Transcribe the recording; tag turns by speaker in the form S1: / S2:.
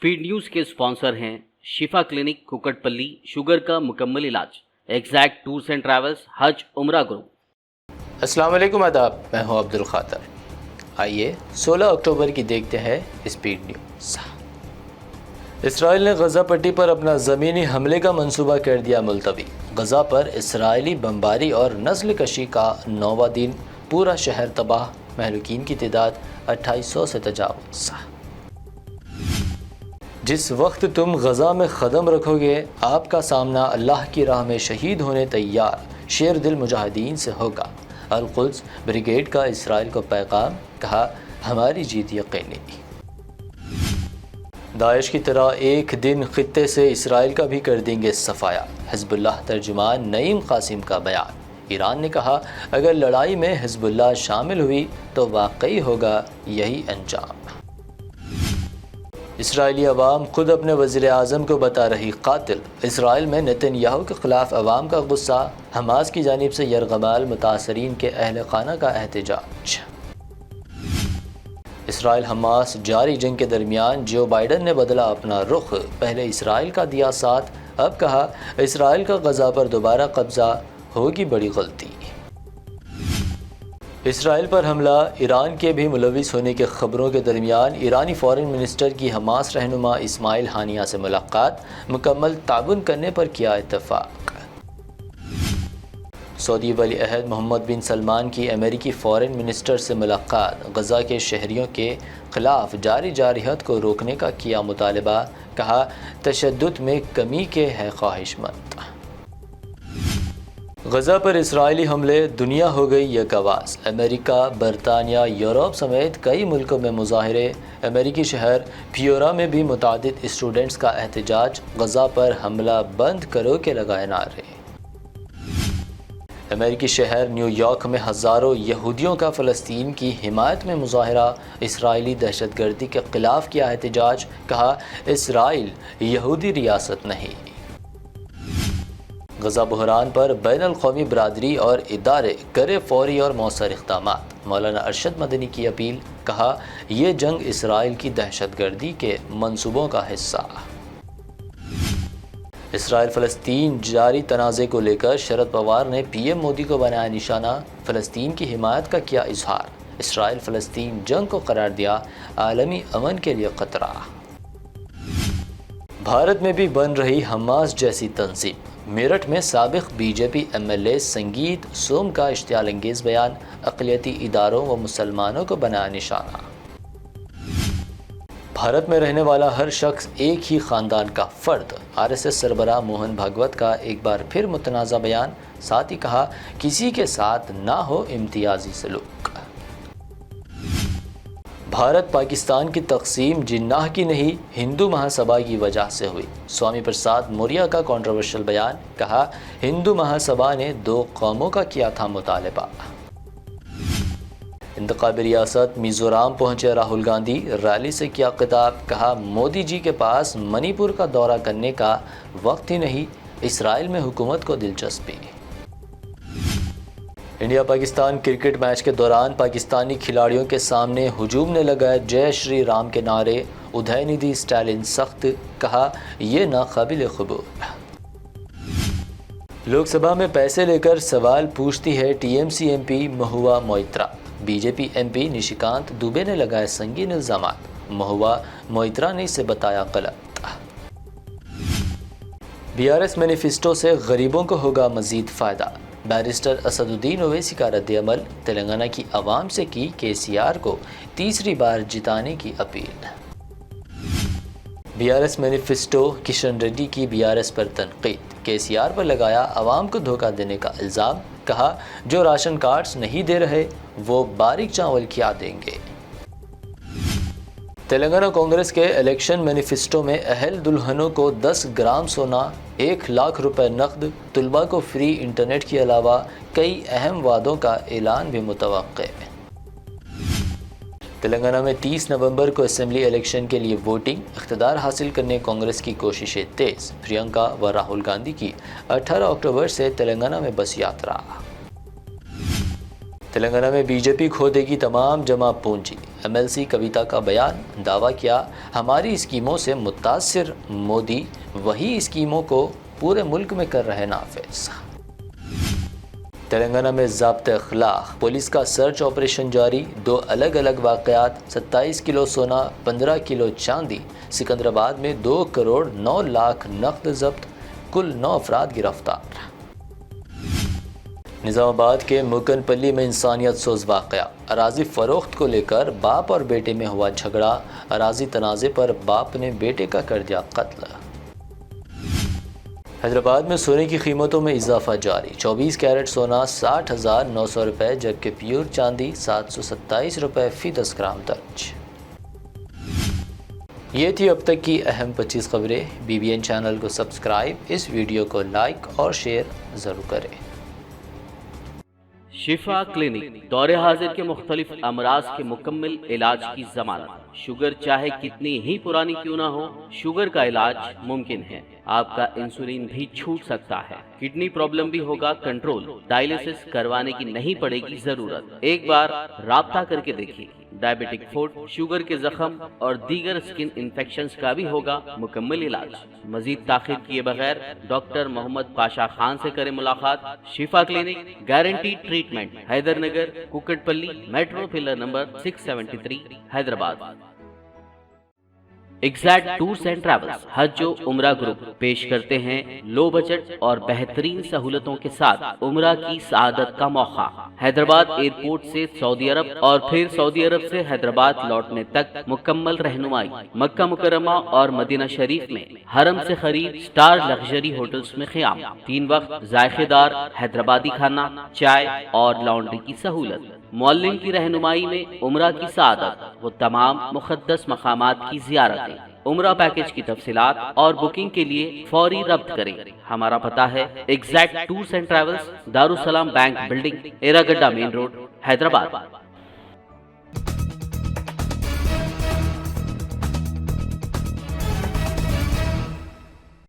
S1: Speed news के sponsor हैं शिफा clinic Kukatpally, sugar का मुकम्मल इलाज, एग्जैक्ट टूर्स एंड ट्रैवल्स, हज उम्रा ग्रुप।
S2: अस्सलाम वालेकुम, आदाब। मैं हूं अब्दुल खातर। आइए 16 अक्टूबर की देखते हैं स्पीड न्यूज़। इसराइल ने गज़ा पट्टी पर अपना ज़मीनी हमले का मंसूबा कर दिया मुलतवी। गज़ा पर इसराइली बमबारी और नस्ल कशी का 9वां दिन, पूरा शहर तबाह, महलूकीन की तादाद 2800 से तजावुज़। जिस वक्त तुम गज़ा में क़दम रखोगे, आपका सामना अल्लाह की राह में शहीद होने तैयार शेर दिल मुजाहिदीन से होगा। अल-कुद्स ब्रिगेड का इसराइल को पैगाम, कहा हमारी जीत यकीनी। दाइश की तरह एक दिन खित्ते से इसराइल का भी कर देंगे सफाया, हिज़्बुल्लाह तर्जुमान नईम कासिम का बयान। ईरान ने कहा अगर लड़ाई में हिज़्बुल्लाह शामिल हुई तो वाकई होगा यही अंजाम। इसराइली अवाम खुद अपने वज़ीर आज़म को बता रही कातिल। इसराइल में नेतन्याहू के ख़िलाफ़ अवाम का गुस्सा, हमास की जानिब से यरगमाल मुतासरीन के अहल खाना का एहतजाज। इसराइल हमास जारी जंग के दरमियान जो बाइडन ने बदला अपना रुख, पहले इसराइल का दिया साथ, अब कहा इसराइल का गज़ा पर दोबारा कब्ज़ा होगी बड़ी गलती। इसराइल पर हमला, ईरान के भी मुलविस होने के खबरों के दरमियान ईरानी फ़ॉरेन मिनिस्टर की हमास रहनुमा इस्माइल हानिया से मुलाकात, मुकम्मल ताउन करने पर किया इत्तफ़ाक़। सऊदी वली अहद मोहम्मद बिन सलमान की अमेरिकी फ़ॉरेन मिनिस्टर से मुलाकात, गज़ा के शहरियों के ख़िलाफ़ जारी जारहियत को रोकने का किया मुतालबा, कहा तशद्दुद में कमी के है ख्वाहिशमंद। गज़ा पर इसराइली हमले, दुनिया हो गई यकआवाज़। अमेरिका, बरतानिया, यूरोप समेत कई मुल्कों में मुज़ाहरे। अमेरिकी शहर पियोरा में भी मुतादिद स्टूडेंट्स का एहतजाज, गज़ा पर हमला बंद करो के लगाए नारे। अमेरिकी शहर न्यूयॉर्क में हज़ारों यहूदियों का फ़लस्तीन की हिमायत में मुज़ाहरा, इसराइली दहशतगर्दी के ख़िलाफ़ किया एहतजाज, कहा इसराइल यहूदी रियासत नहीं। गज़ा बहरान पर बैनुल-अक़वामी बरादरी और इदारे करे फ़ौरी और मौसर इक़दामात, मौलाना अरशद मदनी की अपील, कहा यह जंग इसराइल की दहशतगर्दी के मंसूबों का हिस्सा। इसराइल फ़लस्तीन जारी तनाज़े को लेकर शरद पवार ने पीएम मोदी को बनाया निशाना, फ़लस्तीन की हिमायत का किया इजहार। इसराइल फ़लस्तीन जंग को करार दिया आलमी अमन के लिए ख़तरा। भारत में भी बन रही हमास जैसी तंजीम, मेरठ में साबिक़ बीजेपी एमएलए संगीत सोम का इश्तियाल अंगेज़ बयान, अक़लियती इदारों व मुसलमानों को बनाया निशाना। भारत में रहने वाला हर शख्स एक ही ख़ानदान का फ़र्द, आरएसएस सरबराह मोहन भागवत का एक बार फिर मुतनाज़ा बयान, साथ ही कहा किसी के साथ ना हो इम्तियाज़ी सलूक। भारत पाकिस्तान की तक़सीम जिन्नाह की नहीं, हिंदू महासभा की वजह से हुई। स्वामी प्रसाद मौर्य का कंट्रोवर्शियल बयान, कहा हिंदू महासभा ने 2 कौमों का किया था मुतालबा। इंतखाबी रियासत मिज़ोरम पहुंचे राहुल गांधी, रैली से किया खिताब, कहा मोदी जी के पास मणिपुर का दौरा करने का वक्त ही नहीं, इसराइल में हुकूमत को दिलचस्पी। इंडिया पाकिस्तान क्रिकेट मैच के दौरान पाकिस्तानी खिलाड़ियों के सामने हुजूम ने लगाए जय श्री राम के नारे, उदयनिधि स्टालिन सख्त, कहा यह नाकाबिल कबूल। लोकसभा में पैसे लेकर सवाल पूछती है TMC MP Mahua Moitra, BJP MP Nishikant Dubey ने लगाए संगीन इल्ज़ामात, महुआ मोइत्रा ने इसे बताया गलत। बीआरएस मैनिफेस्टो से गरीबों को होगा मजीद फ़ायदा, बैरिस्टर असदुद्दीन ओवैसी का रद्द-ए-अमल, तेलंगाना की आवाम से की केसीआर को तीसरी बार जिताने की appeal. BRS manifesto, Kishan Reddy की बीआरएस पर तनकीद, केसीआर पर लगाया आवाम को धोखा देने का इल्ज़ाम, कहा जो राशन कार्ड्स नहीं दे रहे वो बारीक चावल क्या देंगे। तेलंगाना कांग्रेस के इलेक्शन मैनिफेस्टो में अहल दुल्हनों को 10 ग्राम सोना, 1 लाख रुपए नकद, तुलबा को फ्री इंटरनेट के अलावा कई अहम वादों का ऐलान भी मुतवक्के। तेलंगाना में 30 नवंबर को असेंबली इलेक्शन के लिए वोटिंग, इख्तिदार हासिल करने कांग्रेस की कोशिशें तेज, प्रियंका व राहुल गांधी की 18 अक्टूबर से तेलंगाना में बस यात्रा। तेलंगाना में बीजेपी खो देगी तमाम जमा पूंजी, MLC کویتا کا بیان، دعویٰ کیا ہماری اسکیموں سے متاثر مودی وہی اسکیموں کو پورے ملک میں کر رہے نافذ۔ تلنگانہ میں ضابط اخلاق، پولیس کا سرچ آپریشن جاری، 2 الگ الگ واقعات، 27 کلو سونا، 15 کلو چاندی۔ سکندرآباد میں 2 کروڑ 9 لاکھ نقد ضبط، کل 9 افراد گرفتار۔ نظام آباد کے مکن پلی میں انسانیت سوز واقعہ، اراضی فروخت کو لے کر باپ اور بیٹے میں ہوا جھگڑا، اراضی تنازع پر باپ نے بیٹے کا کر دیا قتل۔ حیدرآباد میں سونے کی قیمتوں میں اضافہ جاری، 24 کیرٹ سونا 60,900 روپے جبکہ پیور چاندی 727 روپے فی 10 گرام درج۔ یہ تھی اب تک کی اہم 25 خبریں۔ BBN چینل کو سبسکرائب، اس ویڈیو کو لائک اور شیئر ضرور کریں۔
S1: شفا کلینک دور حاضر کے مختلف امراض کے مکمل علاج کی ضمانت۔ شوگر چاہے کتنی ہی پرانی کیوں نہ ہو، شوگر کا علاج ممکن ہے۔ آپ کا انسولین بھی چھوٹ سکتا ہے، کڈنی پرابلم بھی ہوگا کنٹرول، ڈائلیسس کروانے کی نہیں پڑے گی ضرورت۔ ایک بار رابطہ کر کے دیکھیے۔ ڈائبیٹک فوڈ، شوگر کے زخم اور دیگر سکن انفیکشنز کا بھی ہوگا مکمل علاج۔ مزید تاخیر کیے بغیر ڈاکٹر محمد پاشا خان سے کریں ملاقات۔ Shifa clinic, guarantee treatment, Hyder Nagar, Kukatpally, metro pillar number 673، Hyderabad. Exact tours and travels حج و عمرہ گروپ پیش کرتے ہیں لو بجٹ اور بہترین سہولتوں کے ساتھ عمرہ کی سعادت کا موقع۔ حیدرآباد ایئرپورٹ سے سعودی عرب اور پھر سعودی عرب سے حیدرآباد لوٹنے تک مکمل رہنمائی۔ مکہ مکرمہ اور مدینہ شریف میں حرم سے قریب سٹار لگژری ہوٹلز میں قیام، 3 وقت ذائقے دار حیدرآبادی کھانا، چائے اور لانڈری کی سہولت۔ معلم کی رہنمائی میں عمرہ کی سعادت، وہ تمام مقدس مقامات کی زیارتیں۔ عمرہ پیکج کی تفصیلات اور بکنگ کے لیے فوری رابطہ کریں۔ ہمارا پتہ ہے exact tours and travels, Darussalam bank building, Erragadda main road, Hyderabad.